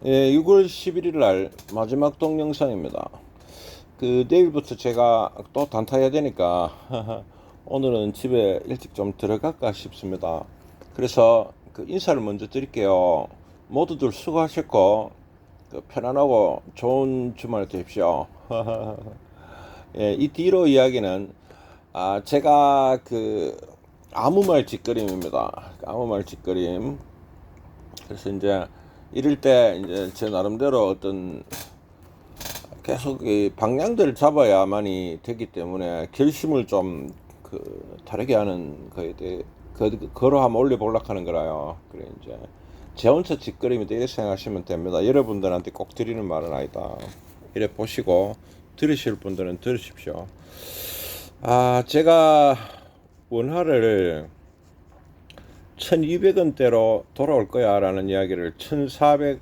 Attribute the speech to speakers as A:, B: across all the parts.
A: 예, 6월 11일 날 마지막 동영상입니다. 내일부터 제가 또 단타해야 되니까 오늘은 집에 일찍 좀 들어갈까 싶습니다. 그래서 인사를 먼저 드릴게요. 모두들 수고하셨고 편안하고 좋은 주말 되십시오. 예, 이 뒤로 이야기는 제가 아무 말 짓거림입니다. 아무 말 짓거림. 그래서 이제 이럴 때 이제 제 나름대로 어떤 계속 이 방향들을 잡아야만이 되기 때문에 결심을 좀 다르게 하는 거에 대해 거로 한번 올려보려고 하는 거라요. 그래 이제 제 혼자 짓거림이다 이렇게 생각하시면 됩니다. 여러분들한테 꼭 드리는 말은 아니다. 이래 보시고 들으실 분들은 들으십시오. 제가 원화를 1200원대로 돌아올 거야 라는 이야기를 1400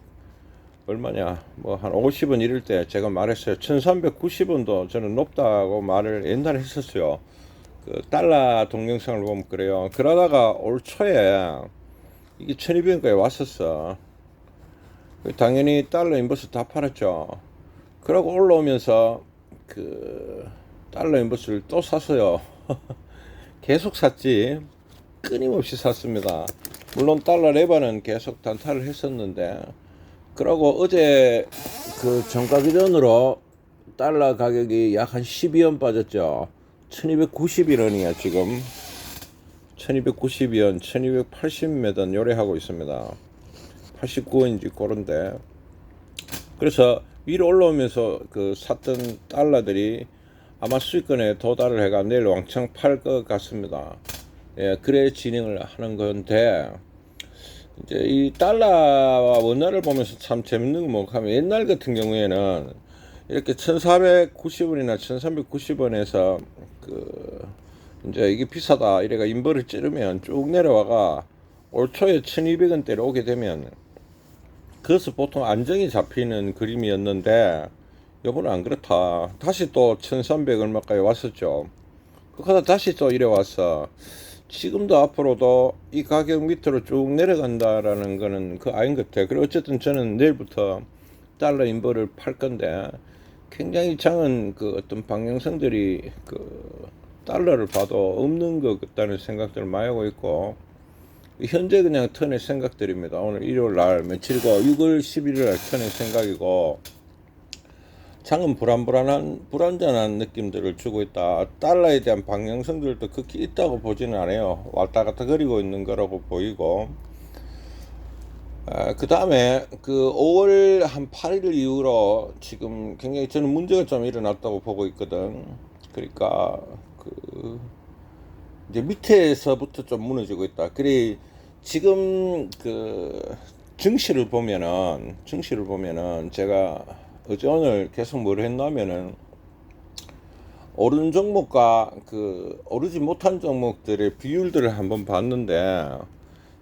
A: 얼마냐 뭐 한 50원 이럴 때 제가 말했어요. 1390원도 저는 높다고 말을 옛날에 했었어요. 달러 동영상을 보면 그래요. 그러다가 올 초에 이게 1200원까지 왔었어. 당연히 달러 인버스 다 팔았죠. 그러고 올라오면서 달러 인버스를 또 샀어요. 계속 샀지. 끊임없이 샀습니다. 물론 달러 레바는 계속 단타를 했었는데, 그러고 어제 정가 기준으로 달러 가격이 약 한 12원 빠졌죠. 1291원이야 지금. 1292원, 1280매던 요래하고 있습니다. 89원인지 그런데. 그래서 위로 올라오면서 샀던 달러들이 아마 수익권에 도달을 해가 내일 왕창 팔 것 같습니다. 예, 그래 진행을 하는 건데, 이제 이 달러와 원화를 보면서 참 재밌는 거 뭐 하면 옛날 같은 경우에는 이렇게 1490원이나 1390원에서 이제 이게 비싸다 이래가 인버를 찌르면 쭉 내려와가 올 초에 1200원대로 오게 되면 그것은 보통 안정이 잡히는 그림이었는데 요번은 안 그렇다. 다시 또 1300 얼마까지 왔었죠. 그러다 다시 또 이래 왔어. 지금도 앞으로도 이 가격 밑으로 쭉 내려간다라는 거는 아닌 것 같아. 그리고 어쨌든 저는 내일부터 달러 인버를 팔 건데 굉장히 작은 어떤 방향성들이 달러를 봐도 없는 것 같다는 생각들을 많이 하고 있고, 현재 그냥 터낼 생각들입니다. 오늘 일요일 날 며칠이고 6월 11일 날 터낼 생각이고, 장은 불안전한 느낌들을 주고 있다. 달러에 대한 방향성들도 극히 있다고 보지는 않아요. 왔다 갔다 거리고 있는 거라고 보이고, 그 다음에 5월 한 8일 이후로 지금 굉장히 저는 문제가 좀 일어났다고 보고 있거든. 그러니까 이제 밑에서부터 좀 무너지고 있다. 그래 지금 증시를 보면은 제가 어제 오늘 계속 뭘 했냐면은 오른 종목과 오르지 못한 종목들의 비율들을 한번 봤는데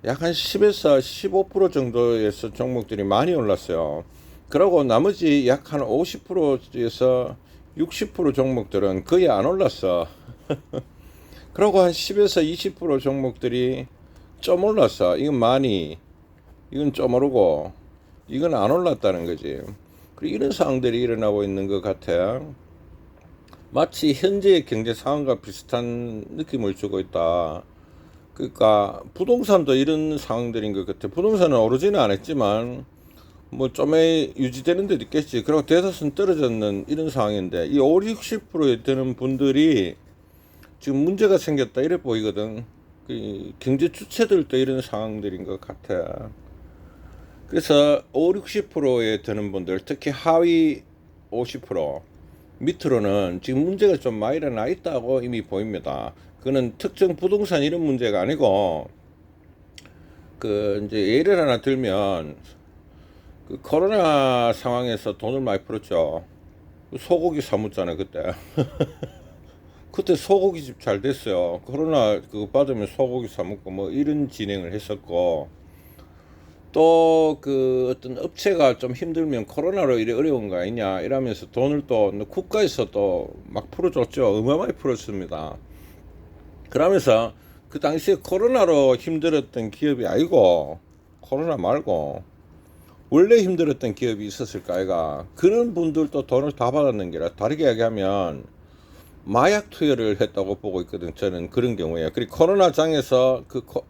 A: 약 한 10에서 15% 정도에서 종목들이 많이 올랐어요. 그리고 나머지 약 한 50%에서 60% 종목들은 거의 안 올랐어. 그리고 한 10에서 20% 종목들이 좀 올랐어. 이건 좀 오르고, 이건 안 올랐다는 거지. 그리고 이런 상황들이 일어나고 있는 것 같아. 마치 현재의 경제 상황과 비슷한 느낌을 주고 있다. 그러니까 부동산도 이런 상황들인 것 같아. 부동산은 오르지는 않았지만 뭐 좀에 유지되는 데도 있겠지. 그리고 대다수는 떨어졌는 이런 상황인데 이 5, 60%에 되는 분들이 지금 문제가 생겼다 이래 보이거든. 경제 주체들도 이런 상황들인 것 같아. 그래서 5, 60%에 드는 분들, 특히 하위 50% 밑으로는 지금 문제가 좀 많이 일어나 있다고 이미 보입니다. 그는 특정 부동산 이런 문제가 아니고, 이제 예를 하나 들면, 코로나 상황에서 돈을 많이 풀었죠. 소고기 사묻잖아요, 그때. 그때 소고기 집 잘 됐어요. 코로나 그거 받으면 소고기 사먹고 뭐 이런 진행을 했었고, 또 어떤 업체가 좀 힘들면 코로나로 이래 어려운 거 아니냐 이러면서 돈을 또 국가에서 또 막 풀어줬죠. 어마어마하게 풀었습니다. 그러면서 그 당시에 코로나로 힘들었던 기업이 아니고 코로나 말고 원래 힘들었던 기업이 있었을까 아이가. 그런 분들도 돈을 다 받았는 게라. 다르게 이야기하면 마약 투여를 했다고 보고 있거든. 저는 그런 경우에. 그리고 코로나 장에서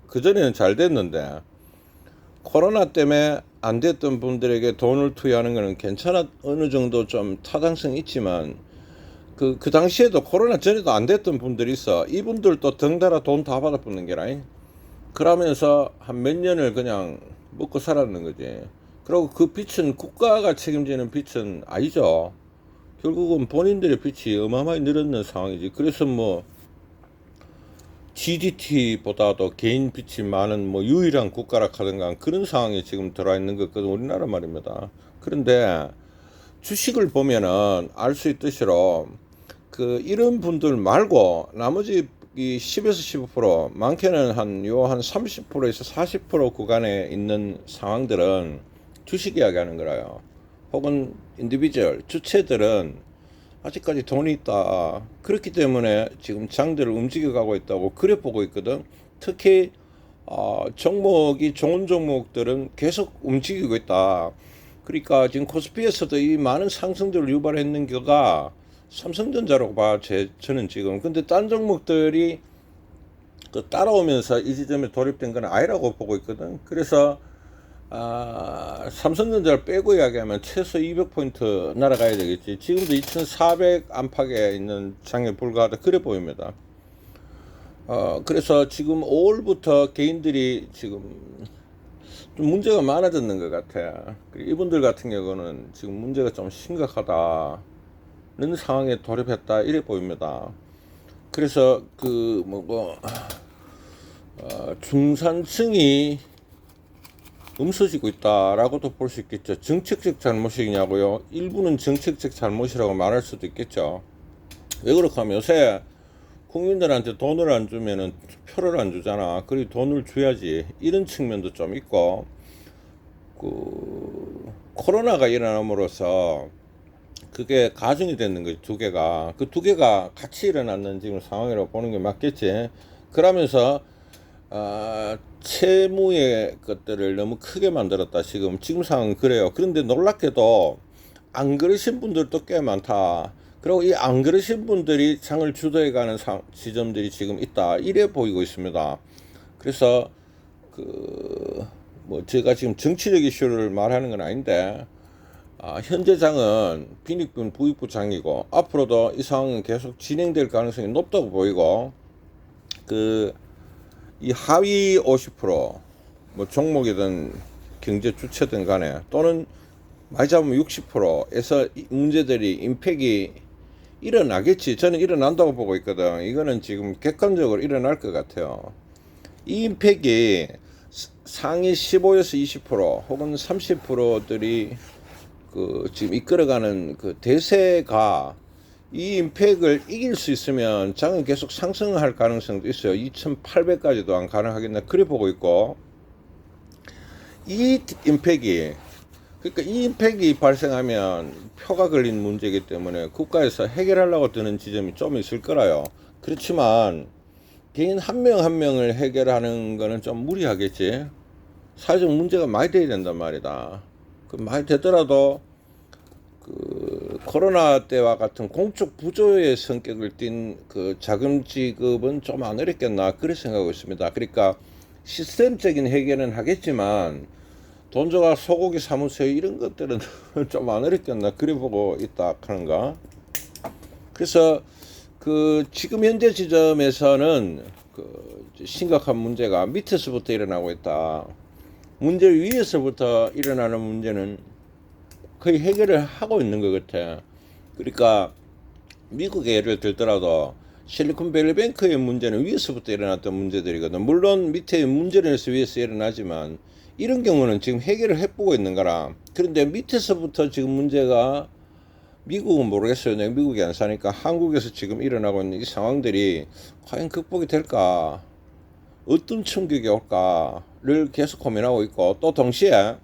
A: 그전에는 잘 됐는데 코로나 때문에 안 됐던 분들에게 돈을 투여하는 거는 괜찮아, 어느 정도 좀 타당성이 있지만 그 당시에도 코로나 전에도 안 됐던 분들이 있어. 이분들도 덩달아 돈 다 받아붙는 게라. 그러면서 한 몇 년을 그냥 먹고 살았는 거지. 그리고 그 빚은 국가가 책임지는 빚은 아니죠. 결국은 본인들의 빚이 어마어마하게 늘었는 상황이지. 그래서 뭐 GDP보다도 개인 빚이 많은 뭐 유일한 국가라 하든가 그런 상황에 지금 들어와 있는 것 같거든, 우리나라 말입니다. 그런데 주식을 보면은 알 수 있듯이로 이런 분들 말고 나머지 이 10에서 15% 많게는 한 30%에서 40% 구간에 있는 상황들은 주식 이야기하는 거라요. 혹은 인디비주얼 주체들은 아직까지 돈이 있다. 그렇기 때문에 지금 장들을 움직여가고 있다고 그래 보고 있거든. 특히 종목이 좋은 종목들은 계속 움직이고 있다. 그러니까 지금 코스피에서도 이 많은 상승들을 유발했는 게가 삼성전자라고 봐. 저는 지금. 근데 딴 종목들이 따라오면서 이 지점에 돌입된 건 아니라고 보고 있거든. 그래서 삼성전자를 빼고 이야기하면 최소 200포인트 날아가야 되겠지. 지금도 2400 안팎에 있는 장에 불과하다 그래 보입니다. 그래서 지금 5월부터 개인들이 지금 좀 문제가 많아졌는 것 같아. 이분들 같은 경우는 지금 문제가 좀 심각하다는 상황에 돌입했다 이래 보입니다. 그래서 중산층이 없어지고 있다라고도 볼 수 있겠죠. 정책적 잘못이냐고요? 일부는 정책적 잘못이라고 말할 수도 있겠죠. 왜 그렇게 하면 요새 국민들한테 돈을 안 주면은 표를 안 주잖아. 그리고 돈을 줘야지. 이런 측면도 좀 있고, 코로나가 일어남으로써 그게 가중이 되는 거지, 두 개가. 그 두 개가 같이 일어났는 지금 상황이라고 보는 게 맞겠지. 그러면서 채무의 것들을 너무 크게 만들었다. 지금 상황은 그래요. 그런데 놀랍게도 안 그러신 분들도 꽤 많다. 그리고 이 안 그러신 분들이 장을 주도해가는 지점들이 지금 있다. 이래 보이고 있습니다. 그래서 제가 지금 정치적 이슈를 말하는 건 아닌데 현재 장은 빈익분 부익부 장이고 앞으로도 이 상황은 계속 진행될 가능성이 높다고 보이고 이 하위 50% 뭐 종목이든 경제 주체든 간에 또는 많이 잡으면 60%에서 문제들이 임팩이 일어나겠지. 저는 일어난다고 보고 있거든. 이거는 지금 객관적으로 일어날 것 같아요. 이 임팩이 상위 15에서 20% 혹은 30%들이 지금 이끌어가는 대세가 이 임팩을 이길 수 있으면 장은 계속 상승할 가능성도 있어요. 2800까지도 안 가능하겠나 그래 보고 있고, 이 임팩이 발생하면 표가 걸린 문제이기 때문에 국가에서 해결하려고 드는 지점이 좀 있을 거라요. 그렇지만 개인 한 명 한 명을 해결하는 거는 좀 무리하겠지. 사회적 문제가 많이 돼야 된단 말이다. 많이 되더라도 코로나 때와 같은 공적 부조의 성격을 띤 자금 지급은 좀 안 어렵겠나 그렇게 생각하고 있습니다. 그러니까 시스템적인 해결은 하겠지만 돈 조각 소고기 사무소 이런 것들은 좀 안 어렵겠나 그래 보고 있다 하는가. 그래서 지금 현재 지점에서는 심각한 문제가 밑에서부터 일어나고 있다. 문제 위에서부터 일어나는 문제는 거의 해결을 하고 있는 것 같아. 그러니까 미국의 예를 들더라도 실리콘밸리뱅크의 문제는 위에서부터 일어났던 문제들이거든. 물론 밑에 문제는 위에서 일어나지만 이런 경우는 지금 해결을 해보고 있는 거라. 그런데 밑에서부터 지금 문제가 미국은 모르겠어요. 내가 미국에 안 사니까 한국에서 지금 일어나고 있는 이 상황들이 과연 극복이 될까? 어떤 충격이 올까를 계속 고민하고 있고, 또 동시에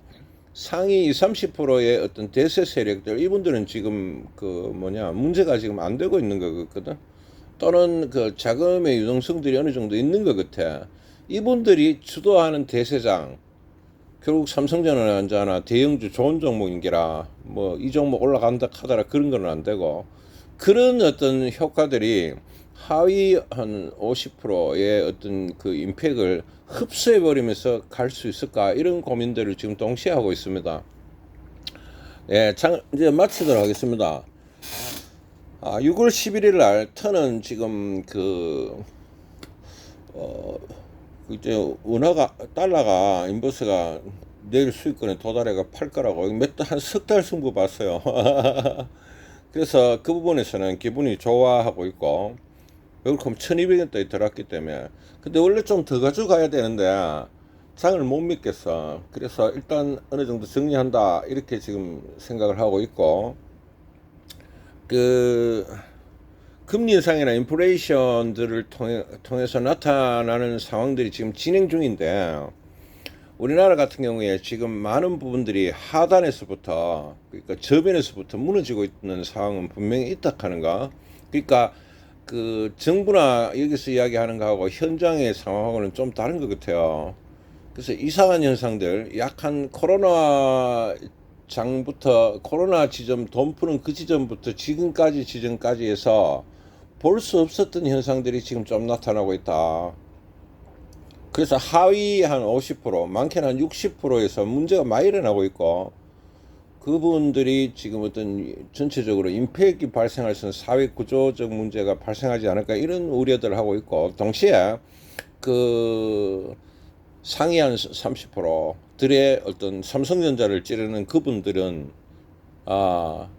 A: 상위 20, 30%의 어떤 대세 세력들, 이분들은 지금 문제가 지금 안 되고 있는 것 같거든. 또는 자금의 유동성들이 어느 정도 있는 것 같아. 이분들이 주도하는 대세장, 결국 삼성전자는 앉아나 대형주 좋은 종목인기라 뭐 이 종목 올라간다 하더라 그런 거는 안 되고 그런 어떤 효과들이 하위 한 50%의 어떤 그 임팩을 흡수해 버리면서 갈 수 있을까 이런 고민들을 지금 동시에 하고 있습니다. 예, 이제 마치도록 하겠습니다. 6월 11일 날 터는 지금 이제 원화가 달러가 인버스가 내일 수익권에 도달해가 팔 거라고 한 석 달 승부 봤어요. 그래서 그 부분에서는 기분이 좋아하고 있고 welcome 1200원대에 들어왔기 때문에 근데 원래 좀 더 가져가야 되는데 장을 못 믿겠어. 그래서 일단 어느 정도 정리한다 이렇게 지금 생각을 하고 있고 그 금리 인상이나 인플레이션들을 통해서 나타나는 상황들이 지금 진행 중인데 우리나라 같은 경우에 지금 많은 부분들이 하단에서부터 그러니까 저변에서부터 무너지고 있는 상황은 분명히 있다 하는가. 그러니까 그 정부나 여기서 이야기하는 거하고 현장의 상황하고는 좀 다른 것 같아요. 그래서 이상한 현상들 약한 코로나 장부터 코로나 지점 돈 푸는 그 지점부터 지금까지 해서 볼 수 없었던 현상들이 지금 좀 나타나고 있다. 그래서 하위 한 50%, 많게는 한 60%에서 문제가 많이 일어나고 있고 그분들이 지금 어떤 전체적으로 임팩이 발생할 수 있는 사회 구조적 문제가 발생하지 않을까 이런 우려들을 하고 있고 동시에 그 상위 한 30%들의 어떤 삼성전자를 찌르는 그분들은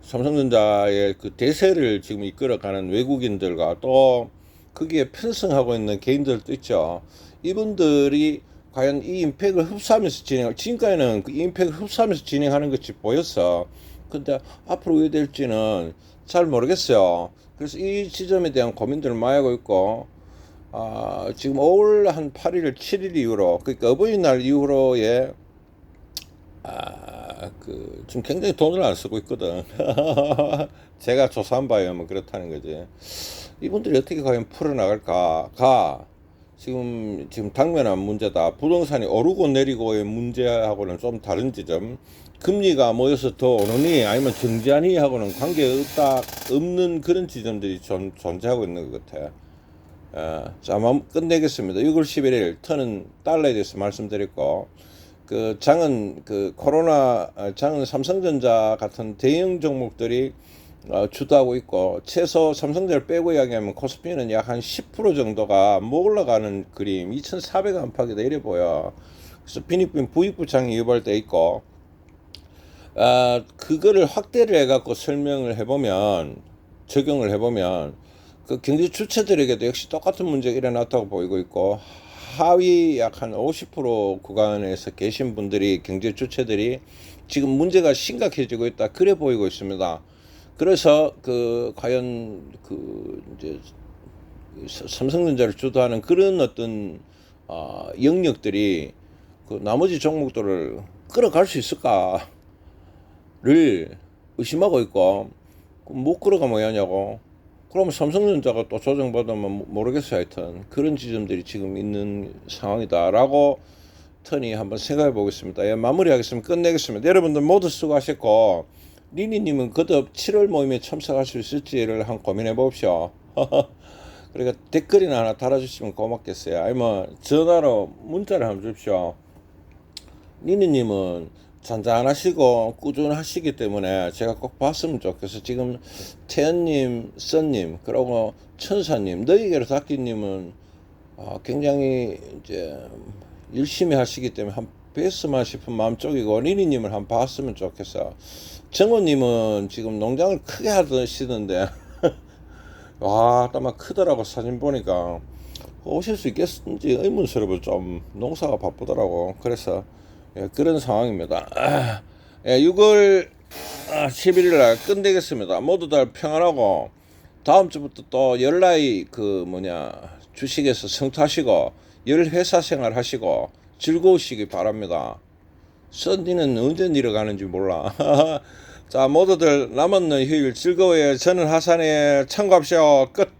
A: 삼성전자의 그 대세를 지금 이끌어가는 외국인들과 또 거기에 편승하고 있는 개인들도 있죠. 이분들이 과연 이 임팩을 흡수하면서 지금까지는 그 임팩을 흡수하면서 진행하는 것이 보였어. 근데 앞으로 왜 될지는 잘 모르겠어요. 그래서 이 지점에 대한 고민들을 많이 하고 있고, 지금 5월 한 8일, 7일 이후로, 그러니까 어버이날 이후로의, 지금 굉장히 돈을 안 쓰고 있거든. 제가 조사한 바에 뭐 그렇다는 거지. 이분들이 어떻게 과연 풀어나갈까가 지금 당면한 문제다. 부동산이 오르고 내리고의 문제하고는 좀 다른 지점. 금리가 모여서 더 오르니 아니면 정지하니 하고는 없는 그런 지점들이 존재하고 있는 것 같아. 자, 끝내겠습니다. 6월 11일 터는 달러에 대해서 말씀드렸고, 장은 장은 삼성전자 같은 대형 종목들이 주도하고 있고 최소 삼성전자를 빼고 이야기하면 코스피는 약 한 10% 정도가 못 올라가는 그림 2,400 안팎이다 이래 보여. 그래서 필리핀 부익부장이 유발돼 있고 그거를 확대를 해갖고 적용을 해보면 그 경제 주체들에게도 역시 똑같은 문제가 일어났다고 보이고 있고 하위 약 한 50% 구간에서 계신 분들이 경제 주체들이 지금 문제가 심각해지고 있다 그래 보이고 있습니다. 그래서 과연 이제 삼성전자를 주도하는 그런 어떤 영역들이 나머지 종목들을 끌어갈 수 있을까를 의심하고 있고 못 끌어가면 뭐 하냐고. 그러면 삼성전자가 또 조정받으면 모르겠어요. 하여튼 그런 지점들이 지금 있는 상황이다라고 터니 한번 생각해 보겠습니다. 예, 마무리하겠습니다. 끝내겠습니다. 여러분들 모두 수고하셨고 리니님은 거듭 7월 모임에 참석할 수 있을지를 한번 고민해 봅시오. 그러니까 댓글이나 하나 달아주시면 고맙겠어요. 아니면 전화로 문자를 한번 주십시오. 리니님은 잔잔하시고 꾸준하시기 때문에 제가 꼭 봤으면 좋겠어. 지금 태연님, 써님, 그리고 천사님, 너희에게로 닿기님은 굉장히 이제 열심히 하시기 때문에 한 뵀으면 싶은 마음 쪽이고 리니님을 한번 봤으면 좋겠어. 정호님은 지금 농장을 크게 하시던데 와, 딱 막 크더라고. 사진 보니까 오실 수 있겠는지 의문스러워. 좀 농사가 바쁘더라고. 그래서 예, 그런 상황입니다. 예, 6월 11일 날 끝내겠습니다. 모두들 평안하고 다음 주부터 또 열나이 주식에서 성투하시고 열 회사 생활 하시고 즐거우시기 바랍니다. 썬디는 언제 내려가는지 몰라. 자, 모두들 남은 휴일 즐거워요. 저는 하산에 참고합시오. 끝.